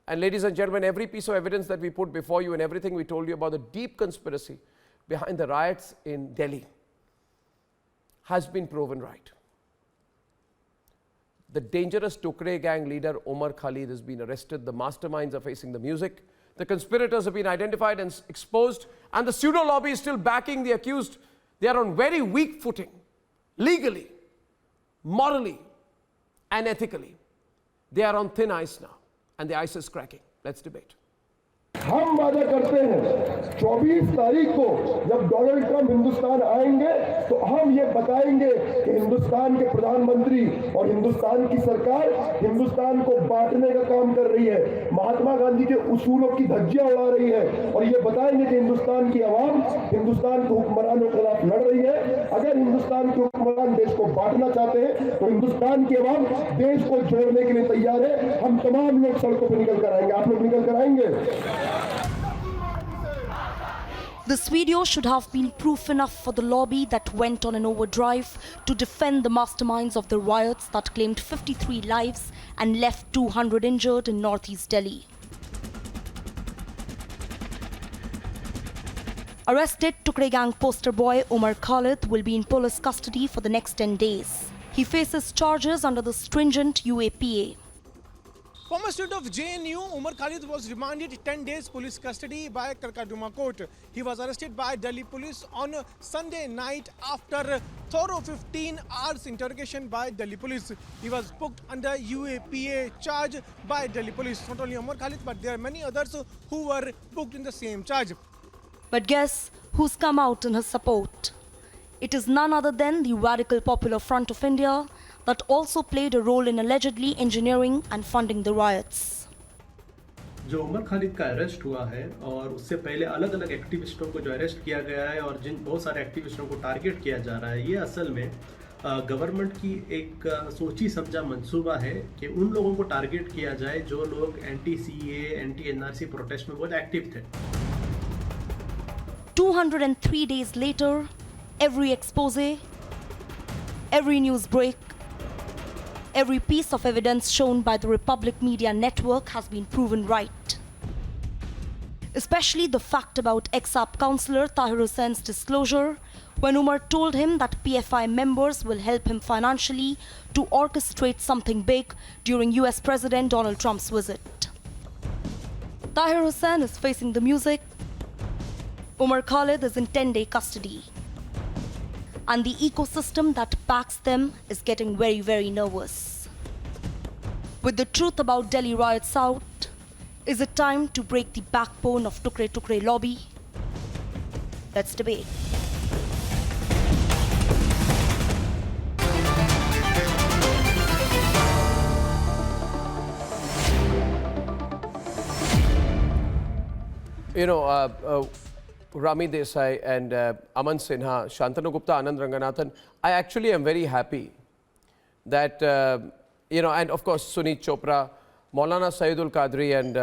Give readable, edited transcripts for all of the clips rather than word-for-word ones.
And ladies and gentlemen, every piece of evidence that we put before you and everything we told you about the deep conspiracy behind the riots in Delhi has been proven right. The dangerous Tukde gang leader Umar Khalid has been arrested. The masterminds are facing the music. The conspirators have been identified and exposed, and the pseudo lobby is still backing the accused. They are on very weak footing, legally, morally, and ethically. They are on thin ice now, and the ice is cracking. Let's debate. हम वादा करते हैं 24 तारीख को जब Donald Trump Hindustan आएंगे तो हम ये बताएंगे कि हिंदुस्तान के प्रधानमंत्री और हिंदुस्तान की सरकार हिंदुस्तान को बांटने का काम कर रही है, महात्मा गांधी के उसूलों की धज्जियां उड़ा रही है, और ये बताएंगे कि हिंदुस्तान की आवाम हिंदुस्तान के हुक्मरानों के खिलाफ लड़ रही है। अगर हिंदुस्तान के हुक्मरान देश को बांटना चाहते हैं तो हिंदुस्तान की आवाम देश को जोड़ने के लिए तैयार है। हम तमाम लोग सड़कों पर निकल कर आएंगे। आप लोग निकल कर आएंगे? This video should have been proof enough for the lobby that went on an overdrive to defend the masterminds of the riots that claimed 53 lives and left 200 injured in northeast Delhi. Arrested Tukde gang poster boy Umar Khalid will be in police custody for the next 10 days. He faces charges under the stringent UAPA. Former student of JNU, Umar Khalid was remanded 10 days police custody by Karkaduma court. He was arrested by Delhi police on Sunday night after thorough 15 hours interrogation by Delhi police. He was booked under UAPA charge by Delhi police. Not only Umar Khalid, but there are many others who were booked in the same charge. But guess who's come out in his support? It is none other than the Radical Popular Front of India that also played a role in allegedly engineering and funding the riots. जो उमर खालिद का arrest हुआ है और उससे पहले अलग अलग एक्टिविस्टों को जो अरेस्ट किया गया है और जिन बहुत सारे एक्टिविस्टों को टारगेट किया जा रहा है, ये असल में गवर्नमेंट की एक सोची समझा मंसूबा है कि उन लोगों को टारगेट किया जाए जो लोग anti CA, anti NRC protest में बहुत एक्टिव थे। 203 days later, every expose, every news break, every piece of evidence shown by the Republic Media Network has been proven right. Especially the fact about ex-UP councillor Tahir Hussein's disclosure when Umar told him that PFI members will help him financially to orchestrate something big during US President Donald Trump's visit. Tahir Hussein is facing the music. Umar Khalid is in 10-day custody. And the ecosystem that backs them is getting very, very nervous. With the truth about Delhi riots out, is it time to break the backbone of Tukde lobby? Let's debate. You know, Rami Desai and Aman Sinha, Shantanu Gupta, Anand Ranganathan, I actually am very happy that, you know, and of course Sunit Chopra, Maulana Sayyidul Qadri and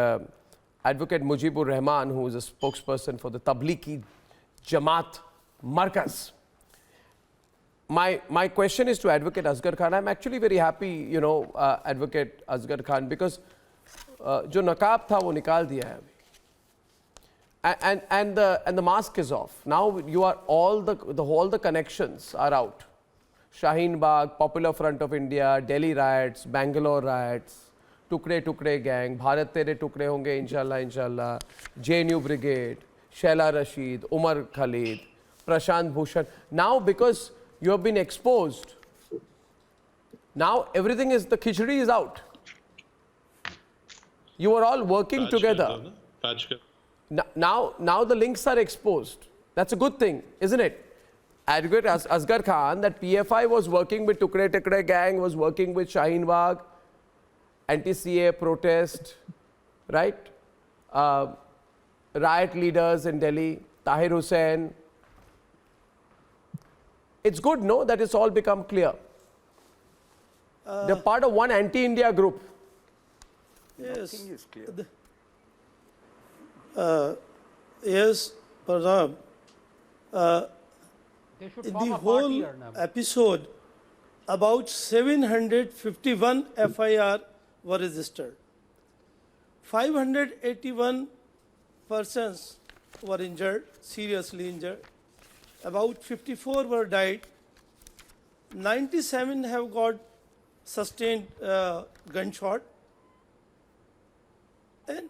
Advocate Mujibur Rahman, who is a spokesperson for the Tablighi Jamaat Markaz. My question is to Advocate Asghar Khan. I'm actually very happy, you know, Advocate Asghar Khan, because jo naqab tha wo nikal diya hai. And the mask is off. Now you are all the connections are out. Shaheen Bagh, Popular Front of India, Delhi riots, Bangalore riots, Tukde gang, Bharat Tere Tukde honge inshallah, JNU Brigade, Shaila Rashid, Umar Khalid, Prashant Bhushan. Now because you have been exposed, now everything is, the khichdi is out. You are all working together. Now the links are exposed. That's a good thing, isn't it? Advocate Asghar Khan, that PFI was working with Tukde gang, was working with Shaheen Bagh, anti-CA protest, right? Riot leaders in Delhi, Tahir Hussein. It's good, no, that it's all become clear. They're part of one anti-India group. Yes. Nothing is clear. Yes, Arnab. The whole episode, about 751 FIR were registered. 581 persons were injured, seriously injured. About 54 were died. 97 have got sustained gunshot. And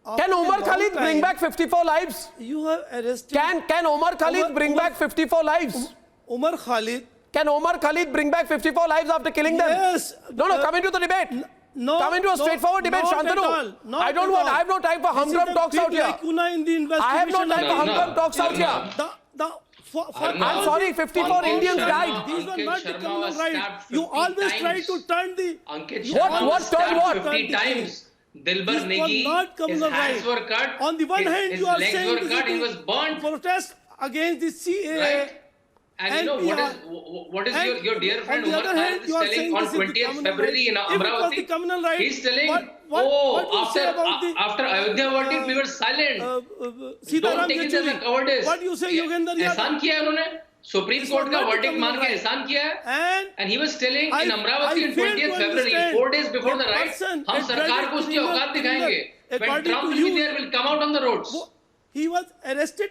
Can after Umar a long Khalid bring time, back 54 lives? You have arrested. Can Umar Khalid bring back 54 lives? Umar Khalid. Can Umar Khalid bring back 54 lives after killing them? Yes. No, come into the debate. No, Come into a straightforward debate, not at Shantanu. all, not I don't at want, all. I have no time for humdrum talks out here. I have no time for humdrum talks out here. I'm sorry, 54 Indians died. These were not the Sharma communal was rights. stabbed You 50 always try times. to turn the... Ankit What- Sharma what was turn stabbed what? 50 times. Dilbar This was Negi, not his communal hands right. were cut, On the one hand, his you are legs saying were this cut, is he the was burnt, protest against the CAA. right? And you know what is And your dear friend on the Umar other hand, Khalid you are telling saying on this is the 20th communal February in right. If it was the Amravati? communal right, He's telling, what you say about the, after Ayodhya verdict we were silent. Sitaram Don't take it as a Yechuri. cowardice. What you say, Yogendra Yadav? एहसान किया है उन्होंने supreme This court was का not the verdict मान के communal एहसान किया है. And he was telling in Amravati on 20th February, 4 days before the riot, हम सरकार को उसकी औकात दिखाएंगे. When Trump will be there, will come out on the roads. He was arrested.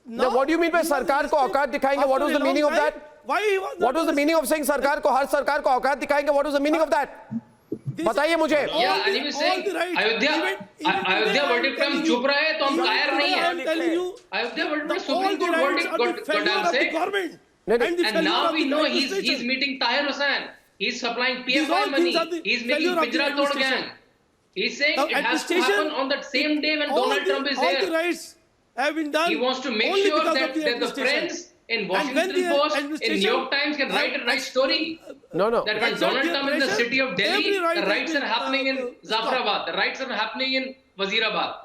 Now, what do you mean by सरकार को औकात दिखाएंगे? What was the meaning of that? Why he was? What was the meaning of saying सरकार को हर सरकार को औकात दिखाएंगे? What was the meaning of that? बताइए मुझे. Yeah, and he was saying Ayodhya verdict पे हम चुप रहे तो हम कायर नहीं है. अयोध्या verdict पे supreme court verdict got damn sick. And now we know he's meeting Tahir Hussain. He's supplying PFI money. He's making Pijra Tod gang. He's saying it has to happen on that same day when Donald Trump is All the there. rights have been done. He wants to make only sure because that of the the administration. friends in And when Washington the Post, in administration New York Times can write a right story. No. That when Exert Donald their Trump is in the pressure, city of Delhi, every right the has riots been, are happening in stopped. Zafrabad, the riots are happening in Wazirabad.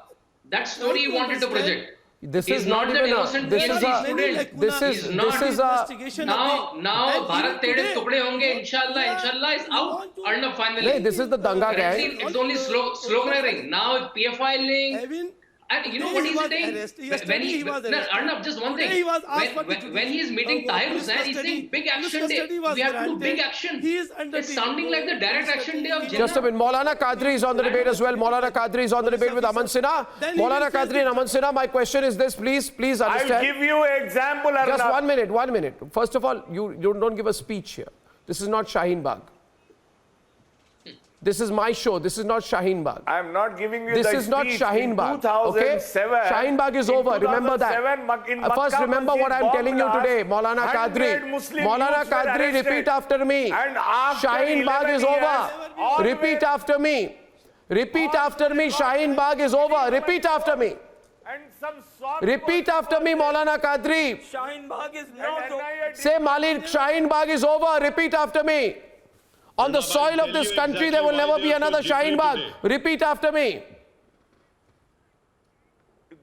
That story he wanted to project. This He's is not that even a. innocent This PhD is a. student. This is He's not. this is a. Now Bharat Tede Tukde honge, inshallah is out. Arnab finally. No, this is the Danga gang. It's only sloganeering. Now PFI link. Having And you know what he's saying? When he was Arnab, just one thing. Today he was asked for the When he is meeting Tahir Hussain, he's saying big action day. We have to do big action. He is under It's sounding like the direct action day of Just a minute. Maulana Qadri is on the debate as well. Maulana Qadri is on the debate with Aman Sinha. Then he will Maulana face Qadri and Aman Sinha, my question is this. Please understand. I'll give you an example, Arnab. Just 1 minute, 1 minute. First of all, you don't give a speech here. This is not Shaheen Bagh. This is my show. This is not Shaheen Bagh. I'm not giving you This the is not speech. Shaheen In Bagh. 2007, Okay? Shaheen Bagh is over. Remember that. in First, Makkah remember what I'm Masjid telling you bomb today. blast, Maulana 100 Qadri. Muslim Maulana youths were Qadri, arrested. repeat after me. And after Shaheen Bagh 11 is years, over. always- Repeat after me. Repeat after me. Shaheen Bagh is over. Repeat after me. And some soft Repeat after me, Maulana Qadri. Shaheen Bagh is not over. Say, Malik, Shaheen Bagh is over. Repeat after me. On the soil of this country, there will never be another Shaheen Bagh. Repeat after me.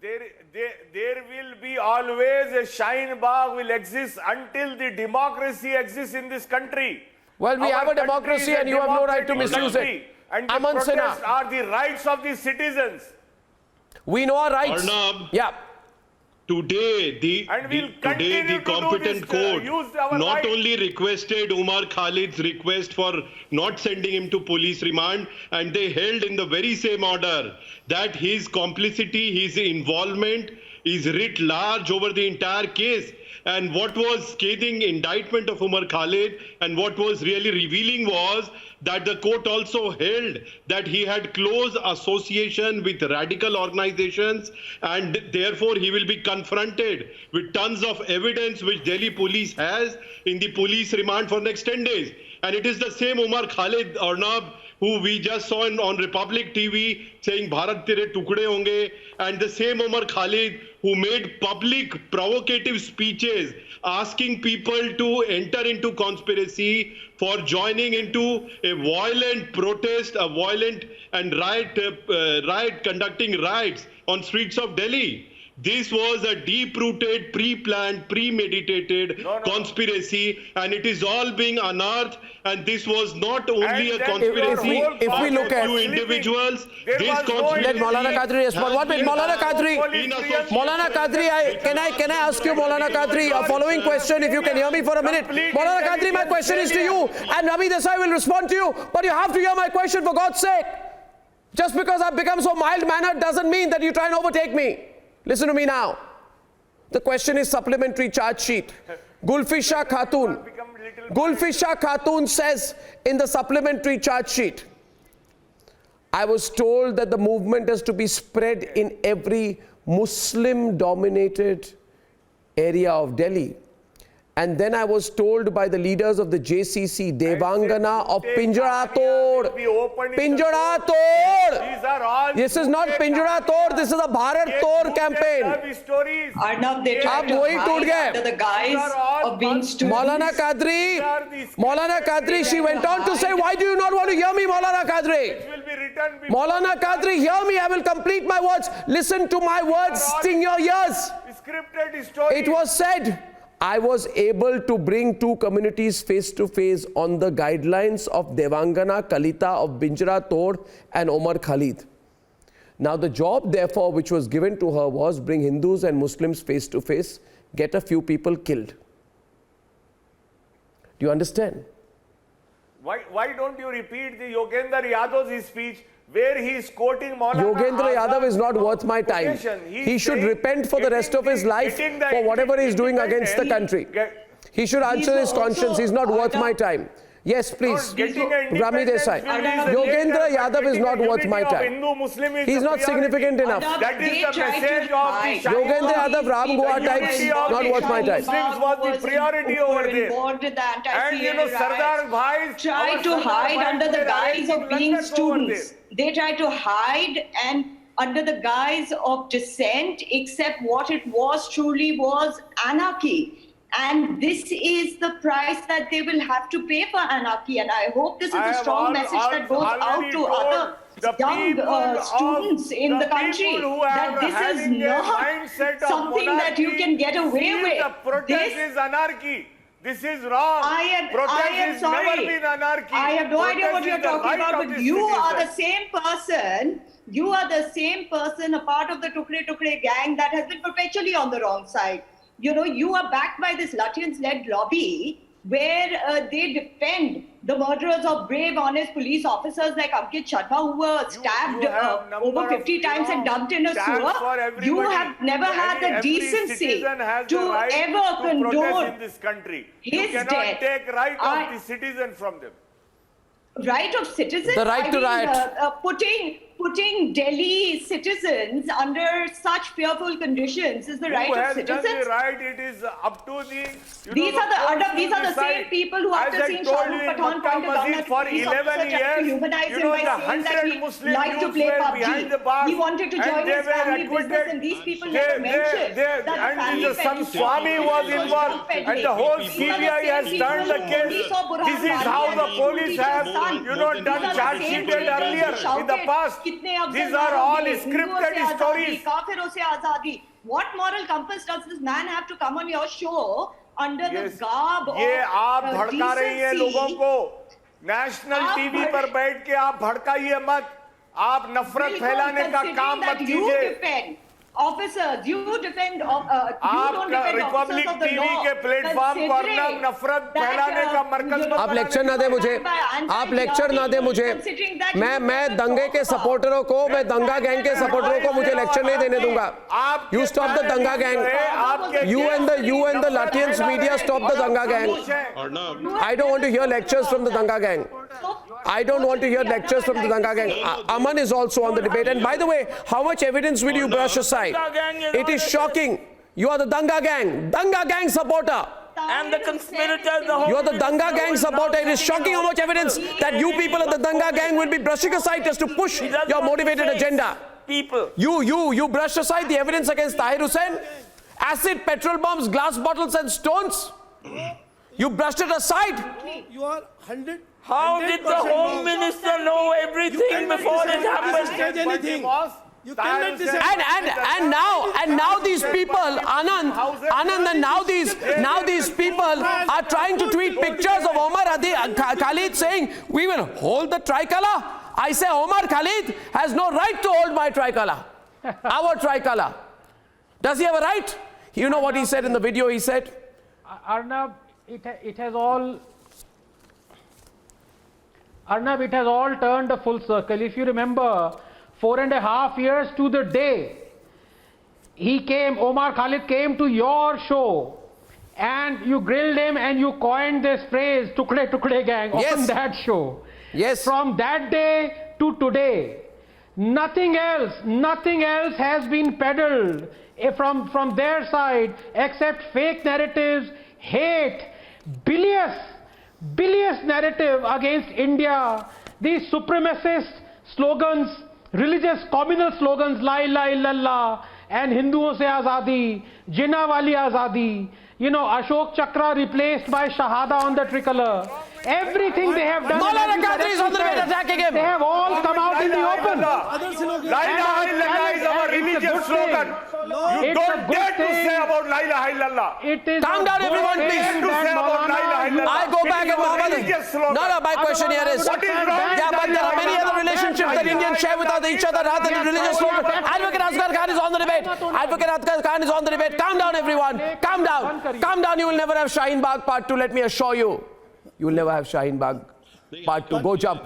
There will be always a Shaheen Bagh will exist until the democracy exists in this country. Well, we Our have a country democracy is a and you have no right to democratic misuse country. it. And the Aman protests Sinha, are the rights of the citizens. we know our rights. Arnab, Yeah. Today, And we'll the continue to do competent this, court use our not right. only requested Umar Khalid's request for not sending him to police remand, and they held in the very same order that his complicity, his involvement is writ large over the entire case. And what was scathing indictment of Umar Khalid and what was really revealing was that the court also held that he had close association with radical organizations, and therefore he will be confronted with tons of evidence which Delhi police has in the police remand for next 10 days. And it is the same Umar Khalid, Arnab, who we just saw on Republic TV saying Bharat Tere Tukde honge, and the same Umar Khalid who made public provocative speeches asking people to enter into conspiracy for joining into a violent protest, a violent and conducting riots on streets of Delhi. This was a deep-rooted, pre-planned, premeditated conspiracy, and it is all being unearthed. And this was not only a conspiracy if we look at few individuals. There This was no conspiracy Let Maulana Qadri respond. 1 minute, Maulana Qadri. Maulana Qadri, can I ask you, Maulana Qadri, a following question, if you can hear me for a minute. Maulana Qadri, my question is to you, and Nabi Desai will respond to you, but you have to hear my question for God's sake. Just because I've become so mild-mannered doesn't mean that you try and overtake me. Listen to me now. The question is supplementary charge sheet. Gulfisha Khatun. Gulfisha Khatun says in the supplementary charge sheet, I was told that the movement is to be spread in every Muslim-dominated area of Delhi. And then I was told by the leaders of the JCC, Devangana of Pinjara Tod. Pinjara Tod! This is not Pinjara Tod, this is a Bharat Tod campaign. Arnab, they try to hide under the guise of being students. Maulana Qadri, she went on to say, why do you not want to hear me, Maulana Qadri? Maulana Qadri, hear me, I will complete my words. Listen to my words, sting your ears. It was said, I was able to bring two communities face to face on the guidelines of Devangana Kalita of Binjara Tod and Umar Khalid. Now the job therefore which was given to her was bring Hindus and Muslims face to face, get a few people killed. Do you understand? Why don't you repeat the Yogendra Yadav's speech where he is quoting Maulana Yogendra Yadav is not worth my time. He should repent for the rest of his life for whatever he is doing against the country. He should answer his conscience. He is not worth my time. Yes, please. Rami Desai. Yogendra Yadav is not worth my time. He is not significant enough. That is the message of the Yogendra Yadav, Ram Goa types, not worth my time. Muslims was the priority over there. And you know, Sardar Bhai try to hide under the guise of being students. They try to hide and under the guise of dissent, except what it was truly was anarchy. And this is the price that they will have to pay for anarchy. And I hope this is a strong message that goes out to other young students in the country, that this is not something that you can get away with. The protest is anarchy. This is wrong. I am sorry. Never been anarchy. I have no idea what you're talking about, but you are the same person. You are the same person, a part of the Tukde gang that has been perpetually on the wrong side. You know, you are backed by this Lutyens-led lobby where they defend the murderers of brave, honest police officers like Ankit Sharma, who were stabbed over 50 times and dumped in a sewer. You have never had the decency to ever condone in this country. His you cannot death. Take right of the citizen from them. Right of citizens? The right to riot. Putting Delhi citizens under such fearful conditions is the right of citizens. Who has done the right? It is up to the... These are the same people who, after seeing Shah Rukh Pathan point a gun at for police 11 officer, tried to humanize him by saying that he liked to play PUBG. He wanted to join his family business, and these people never mentioned that the family some Swami was involved, and the whole CBI has turned the case. This is how the police have, done charge sheeted earlier in the past. These are all scripted stories. What moral compass does this man have to come on your show under the garb of ये आप भड़का रही हैं लोगों को. National TV पर बैठ के आप भड़काइए मत. आप नफरत फैलाने का काम मत कीजिए. Officers, you defend. You don't defend Republic TV के प्लेटफॉर्म पर नफरत फैलाने का मरकज. आप लेक्चर ना दे मुझे. आप लेक्चर ना दे मुझे. मैं दंगे के सपोर्टरों को, मैं दंगा गैंग के सपोर्टरों को मुझे लेक्चर नहीं देने दूंगा. You stop the danga gang. You and the Lutyens media stop the danga gang. I don't want to hear lectures from the danga gang. I don't want to hear lectures from the danga gang. Aman is also on the debate. And by the way, how much evidence will you brush aside? It is shocking. You are the danga gang supporter. And the conspirators, you are the danga gang supporter. It is shocking how much evidence that you people of the danga gang will be brushing aside just to push your motivated agenda. You brush aside the evidence against Tahir Hussain, acid, petrol bombs, glass bottles and stones. You brushed it aside. You are 100. How did the Home Minister know everything before it happened? You cannot decide. And now these people, Anand, and now these people are trying to tweet pictures of Umar Khalid saying we will hold the tricolor. I say Umar Khalid has no right to hold my tricolor, our tricolor. Does he have a right? You know what he said in the video? He said, Arnab, it has all turned a full circle. If you remember, 4.5 years to the day, Umar Khalid came to your show and you grilled him and you coined this phrase, Tukde Tukde Gang, on that show. Yes. From that day to today, nothing else has been peddled from their side except fake narratives, hate, bilious narrative against India, these supremacist slogans, religious communal slogans, la ilaha illallah, and Hinduon se azadi, Jinnah wali azadi, Ashok Chakra replaced by Shahada on the tricolor. Everything they have done. Is on the way attacking him. They have all come out in the open. La ilaha illallah is our religious slogan. You don't dare to say about La ilaha illallah. Calm down, everyone, please. I go back and Muhammad. No, my question here is. What is wrong? Yeah, but there are many other relationships that Indians share with each other rather than religious slogan. Advocate Asghar Khan is on the debate. Advocate Asghar Khan is on the debate. Calm down, everyone. Calm down. Calm down. You will never have Shaheen Bagh Part 2. Let me assure you. You will never have Shaheen Bagh Part 2. Go jump.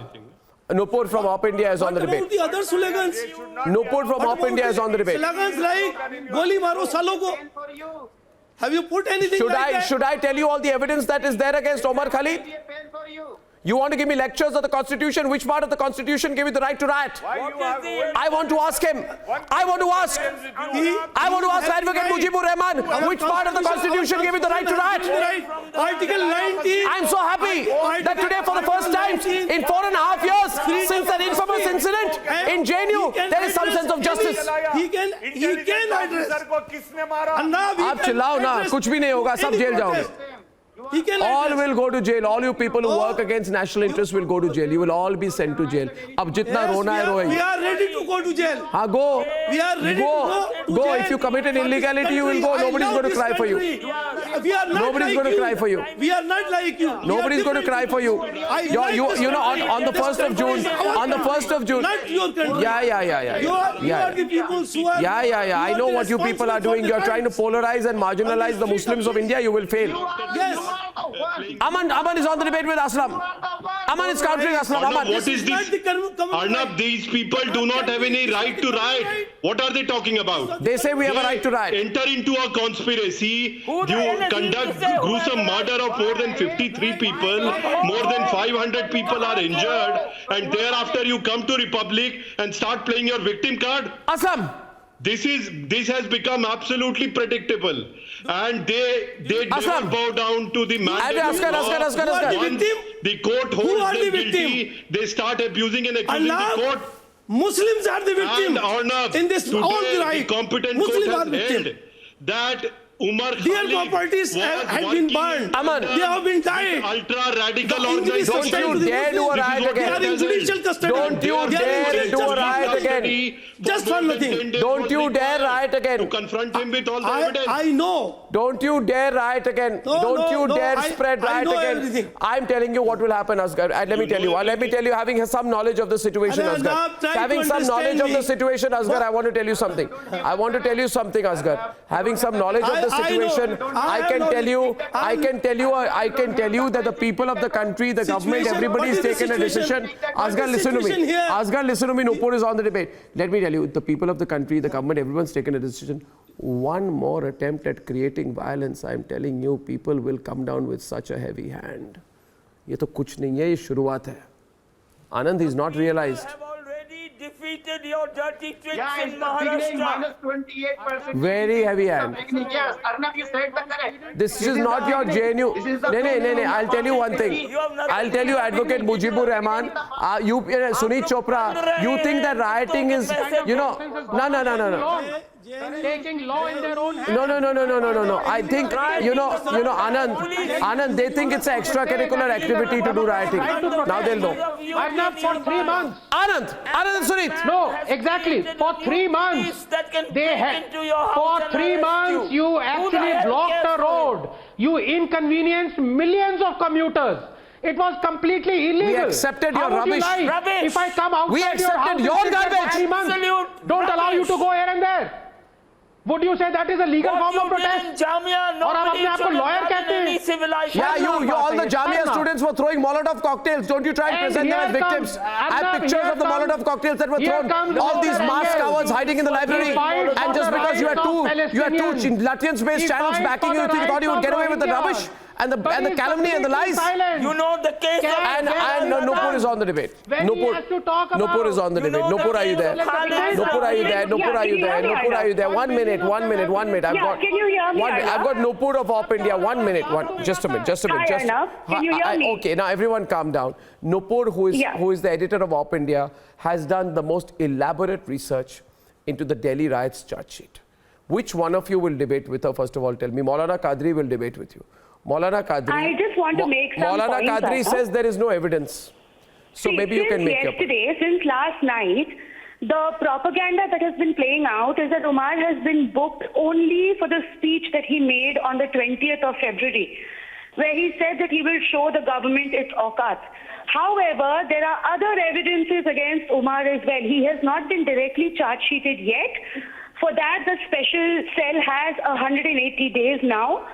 Nupur from Op India is on the debate. The other slogans. Nupur from Op India is on the debate. Slogans like Goli Maro Salo ko. Have you put anything Should I tell you all the evidence that is there against Umar Khalid? You want to give me lectures of the Constitution? Which part of the Constitution gave you the right to riot? I want to ask him. I want to ask Advocate Mujibur Rahman, which part of the Constitution gave you the right to riot? Article 19. I'm so happy that today for the first time in 4.5 years since that infamous incident in JNU, there is some sense of justice. He can address. आप चिल्लाओ ना, कुछ भी नहीं होगा, सब jail जाओगे. All will go to jail. All you people who work against national interests will go to jail. You will all be sent to jail. अब जितना रोना है रोए. We are ready to go to jail. हाँ, go. We are ready to go to go. jail. If you commit an illegality, you will go. Nobody's going to cry for you. We are not Nobody's going to cry for you. We are not like you. Nobody's going to cry for you. You know, on the 1st of June, on the 1st of June. Not your country. Yeah. You are the people who are. Yeah. I know what you people are doing. You are trying to polarize and marginalize the Muslims of India. You will fail. Yes. Aman is on the debate with Aslam. Aman is countering Aslam. Arnab, what is this? Arnab, these people do not have any right to riot. What are they talking about? They say we have a right to riot. Enter into a conspiracy. You conduct gruesome murder of more than 53 people. More than 500 people are injured. And thereafter you come to Republic and start playing your victim card. Aslam. This has become absolutely predictable, and they don't bow down to the mandate of law. Once the court holds them guilty, they start abusing and accusing the court. Muslims are the victim. And Arnab, in this all the competent Muslims court has held that Umar Khalid their properties have been burned. They have been died. Ultra radical organization. Don't you dare do a riot again. They are in judicial custody. Don't you dare do a riot again. Just for nothing. Don't you dare riot again. To confront him with all the evidence. I know. Don't you dare riot again. Don't you dare spread riot again. Everything. I'm telling you what will happen, Asghar. And let me tell you, having some knowledge of the situation, Asghar. Having some knowledge of the situation, Asghar, I want to tell you something. Asghar. Having some knowledge of the situation, I can tell you that the people of the country, the government, everybody is taken a decision. Asghar, listen to me. Asghar, listen to me. Nupur is on the debate. Let me tell you, the people of the country, the government, everyone's taken a decision. One more attempt at creating violence, I am telling you, people will come down with such a heavy hand. ये तो कुछ नहीं है, ये शुरुआत है. Anand, he's not realized. Defeated your dirty tricks in Maharashtra. -28%. Very heavy hand. Yes, Arnab, you said that correct. This is not your JNU. No. I'll tell you one thing. I'll tell you, Advocate Mujibur Rahman, Sunit Chopra, you think that rioting is, no. Taking law in their own hands. No. I think, Anand, they think it's an extracurricular activity to do rioting. Now they'll know. Arnab, for 3 months. Anand and Sunit. No, exactly. For 3 months, for 3 months, you actually blocked the road. You inconvenienced millions of commuters. It was completely illegal. We accepted your rubbish. If I come outside we accepted your garbage. Don't allow you to go here and there. Would you say that is a legal form of protest? और आप अपने आप को lawyer कहते हैं? Yeah, you all the Jamia students were throwing Molotov cocktails. Don't you try and present them as victims? I have pictures of the Molotov cocktails that were thrown. All these masked cowards hiding in the library. And just because you had two Latvian-based channels backing you, you thought you would get away with the rubbish? And the calumny and the lies. You know the case. And Nupur is on the debate. Nupur is on the debate. Nupur, are you there? Nupur, are you there? Nupur, are you there? Nupur, are you there? 1 minute. Can you hear me? I've got Nupur of Op India. 1 minute. Just a minute. Hi, Arnab. Can you hear me? Okay, now everyone calm down. Nupur, who is the editor of Op India, has done the most elaborate research into the Delhi riots charge sheet. Which one of you will debate with her? First of all, tell me. Maulana Qadri will debate with you. Maulana Qadri. I just want to make some Maulana points. Maulana Qadri says there is no evidence. So See, maybe you can make your point. Since last night, the propaganda that has been playing out is that Umar has been booked only for the speech that he made on the 20th of February, where he said that he will show the government its awqat. However, there are other evidences against Umar as well. He has not been directly charge-sheeted yet. For that, the special cell has 180 days now.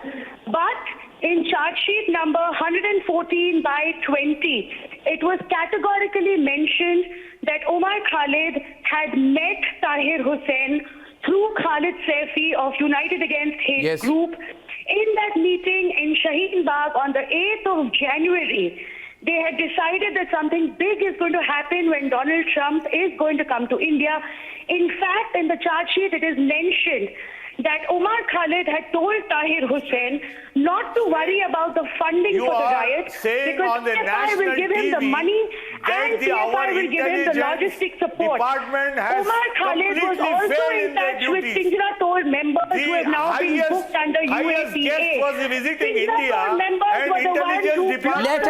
But in charge sheet number 114 by 20, it was categorically mentioned that Umar Khalid had met Tahir Hussain through Khalid Saifi of United Against Hate group. In that meeting in Shaheen Bagh on the 8th of January, they had decided that something big is going to happen when Donald Trump is going to come to India. In fact, in the charge sheet, it is mentioned that Umar Khalid had told Tahir Hussain not to worry about the funding for the riot because PFI will give him the money and PFI will give him the logistic support. Umar Khalid was also in touch with Pinjra Tod members who have now been booked under UAPA. Pinjra Tod members were the ones who let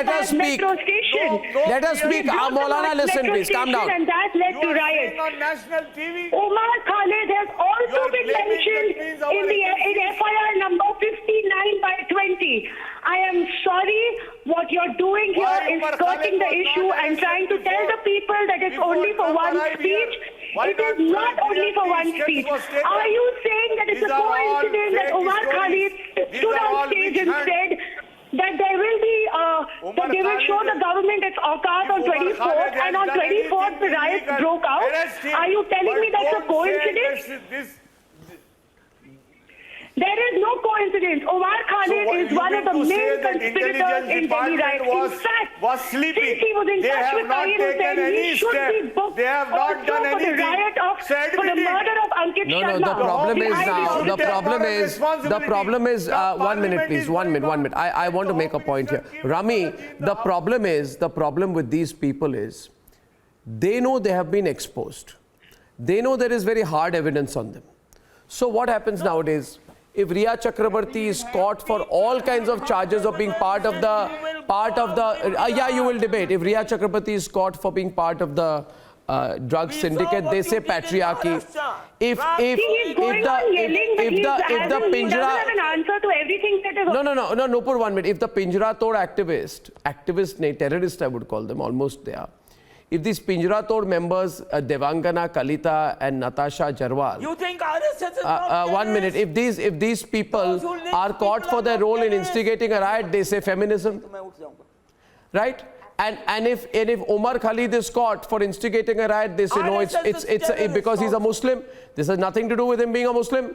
us speak. Let us speak. Maulana, listen please, calm down. And that led to riots. Umar Khalid has also been mentioned in FIR number 59 by 20. I am sorry, what you're doing here is skirting the issue and trying to tell the people that it's only for one speech. It is not only for one speech. Are you saying that it's a coincidence that Umar Khalid stood on stage and said that there will be, that they will show the government its awqat on 24th, and on 24th the riots broke out? Are you telling me that's a coincidence? There is no coincidence. Umar Khalid is one of the main conspirators in Delhi riots. In fact, since he was in touch with Tahir Hussain, he should be booked also for the riot for the murder of Ankit Sharma. No, the problem is, 1 minute please, 1 minute. I want to make a point here. Rami, the problem with these people is, they know they have been exposed. They know there is very hard evidence on them. So what happens nowadays? If Riya Chakrabarti is caught for all kinds of charges of being part of the yeah, you will debate. If Riya Chakrabarti is caught for being part of the drug syndicate, they say patriarchy. If the Pinjra, no, Nupur, 1 minute. If the Pinjra Tod activist, terrorist I would call them, almost they are. If these Pinjra Tod members, Devangana, Kalita and Natasha Jarwal, you think RSS is not 1 minute. If these people are caught for their role in instigating a riot, they say feminism, right? And if Umar Khalid is caught for instigating a riot, they say no, it's because he's a Muslim. This has nothing to do with him being a Muslim.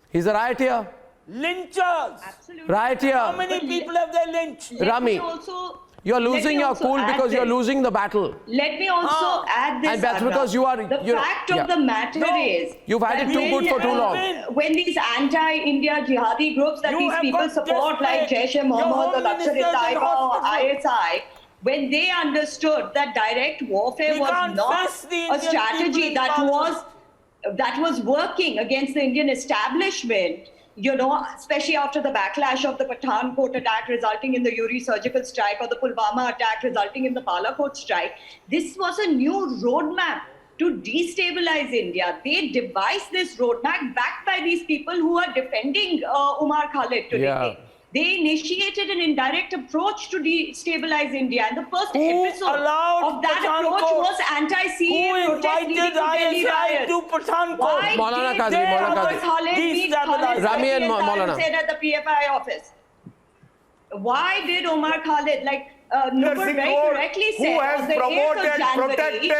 He's a rioteer. Lynchers. Rioteer. How many people have they lynched? Rami. You're losing your cool because you're losing the battle. Let me also add this. And that's because you are. The fact of the matter is, you've had it too good for too long. When these anti-India jihadi groups that these people support, like Jaish-e-Mohammed, or Lashkar-e-Taiba, or ISI, when they understood that direct warfare was not a strategy that was working against the Indian establishment, you know, especially after the backlash of the Pathankot attack resulting in the Uri surgical strike, or the Pulwama attack resulting in the Balakot strike, this was a new roadmap to destabilize India. They devised this roadmap backed by these people who are defending Umar Khalid today. Yeah. They initiated an indirect approach to destabilize India. And the first episode of that approach was anti-CAA protest leading to Delhi riots. Why did Umar Khalid meet Khalid said at the PFI office? Why did Umar Khalid, Nupur very correctly said, who has on the 8th of promoted, January, protected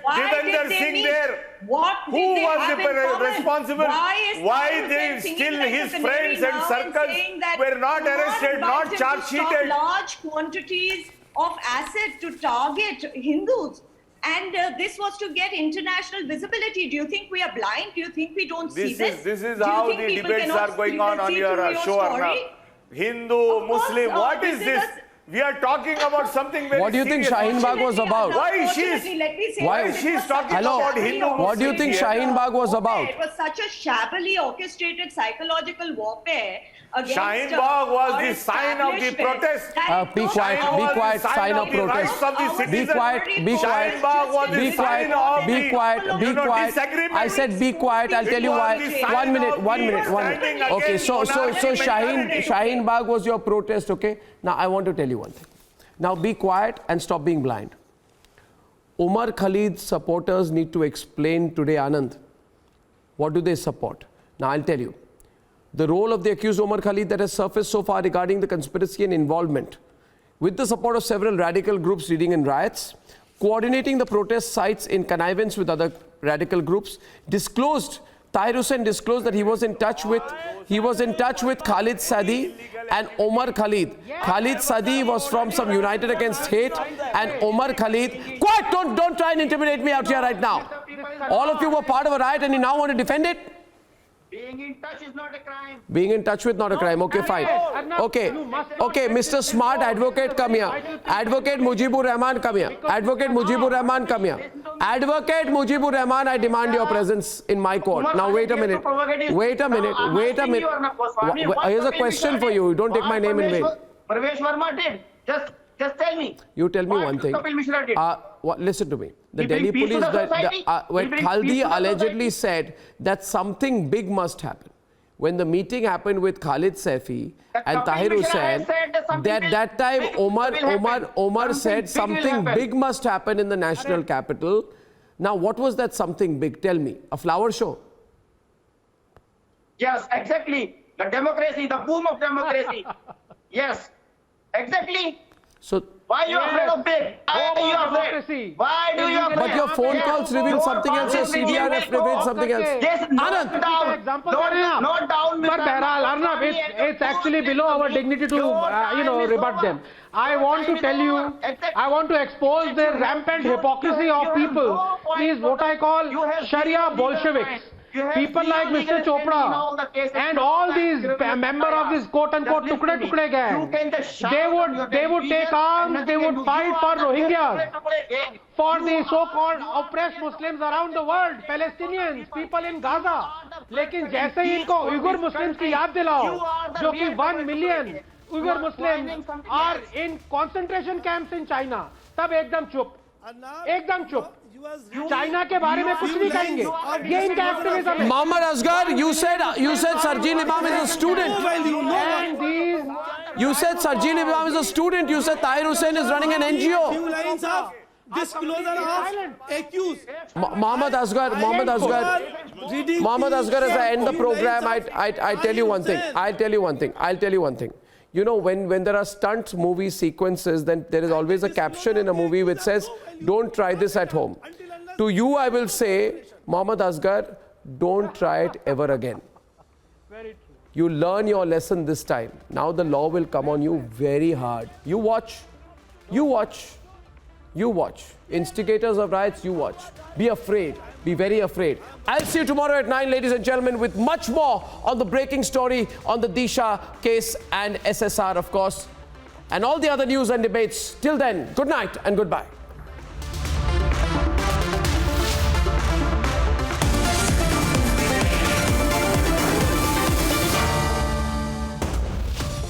Devendra Singh there? Who was responsible? Why they still his friends and circles were not arrested, not charge sheeted? Large quantities of acid to target Hindus. And this was to get international visibility. Do you think we are blind? Do you think we don't see this? This is how the debates are going on your show, Arnab. Hindu, Muslim, what is this? We are talking about something very What do you think Shaheen Bagh was about? Why is she talking about Hindu? What do you think Shaheen Bagh was about? It was such a shabbily orchestrated psychological warfare against Shaheen Bagh was the sign of the protest. Be quiet, sign of protest. Be quiet. Shaheen Bagh was the sign of be quiet. I said be quiet. I'll tell you why. 1 minute. Okay, so Shaheen Bagh was your protest, okay? Now I want to tell you one thing. Now be quiet and stop being blind. Umar Khalid supporters need to explain today, Anand, what do they support? Now I'll tell you. The role of the accused Umar Khalid that has surfaced so far regarding the conspiracy and involvement with the support of several radical groups leading in riots, coordinating the protest sites in connivance with other radical groups, Tahir Hussain disclosed that he was in touch with Khalid Sadi and Umar Khalid. Khalid Sadi was from some United Against Hate, and Umar Khalid. Quiet! Don't try and intimidate me out here right now. All of you were part of a riot and you now want to defend it? Being in touch is not a crime. Being in touch with not a crime. Okay, fine. Okay, Mr. Smart Advocate, come here. Advocate Mujibur Rahman, come here. Advocate Mujibur Rahman, come here. Advocate Mujibur Rahman, I demand your presence in my court. Now wait a minute. Here's a question for you. Don't take my name in vain. Pravesh Verma did. Just tell me. You tell me one thing. Listen to me. The Delhi police, when Khaldi allegedly said that something big must happen. When the meeting happened with Khalid Saifi and Tahir Hussain, that time Omar said something big must happen in the national capital. Now, what was that something big? Tell me. A flower show? Yes, exactly. The democracy, the boom of democracy. Yes, exactly. So why are you afraid of big? Why are you afraid? Why do you afraid? But your phone calls reveal something else. Your CDRF reveals something else. Yes, Anand. Not down. But Behral, Arnab, it's actually below our dignity to rebut them. I want to tell you, I want to expose the rampant hypocrisy of people. These what I call Sharia Bolsheviks. People like Mr. Chopra and all these members of this quote-unquote Tukde gang, they would take arms, they would fight for Rohingyas, for the so-called oppressed Muslims around the world, Palestinians, people in Gaza. लेकिन जैसे ही इनको Uyghur Muslims की याद दिलाओ, जो कि 1 million Uyghur Muslims are in concentration camps in China, तब एकदम चुप. China के बारे में कुछ नहीं कहेंगे. ये इनका एक्टिविज्म है. Mohammad Asghar, you said Sarjeel Imam is a student. You said Sarjeel Imam is a student. You said Tahir Hussain is running an NGO. Disclosure of accused. Mohammad Asghar, as I end the program, I tell you one thing. I'll tell you one thing. You know, when there are stunt movie sequences, then there is always a caption in a movie which says, "Don't try this at home." To you, I will say, Mohammad Asghar, don't try it ever again. You learn your lesson this time. Now the law will come on you very hard. You watch. Instigators of riots, you watch. Be afraid. Be very afraid. I'll see you tomorrow at 9, ladies and gentlemen, with much more on the breaking story on the Disha case and SSR, of course, and all the other news and debates. Till then, good night and goodbye.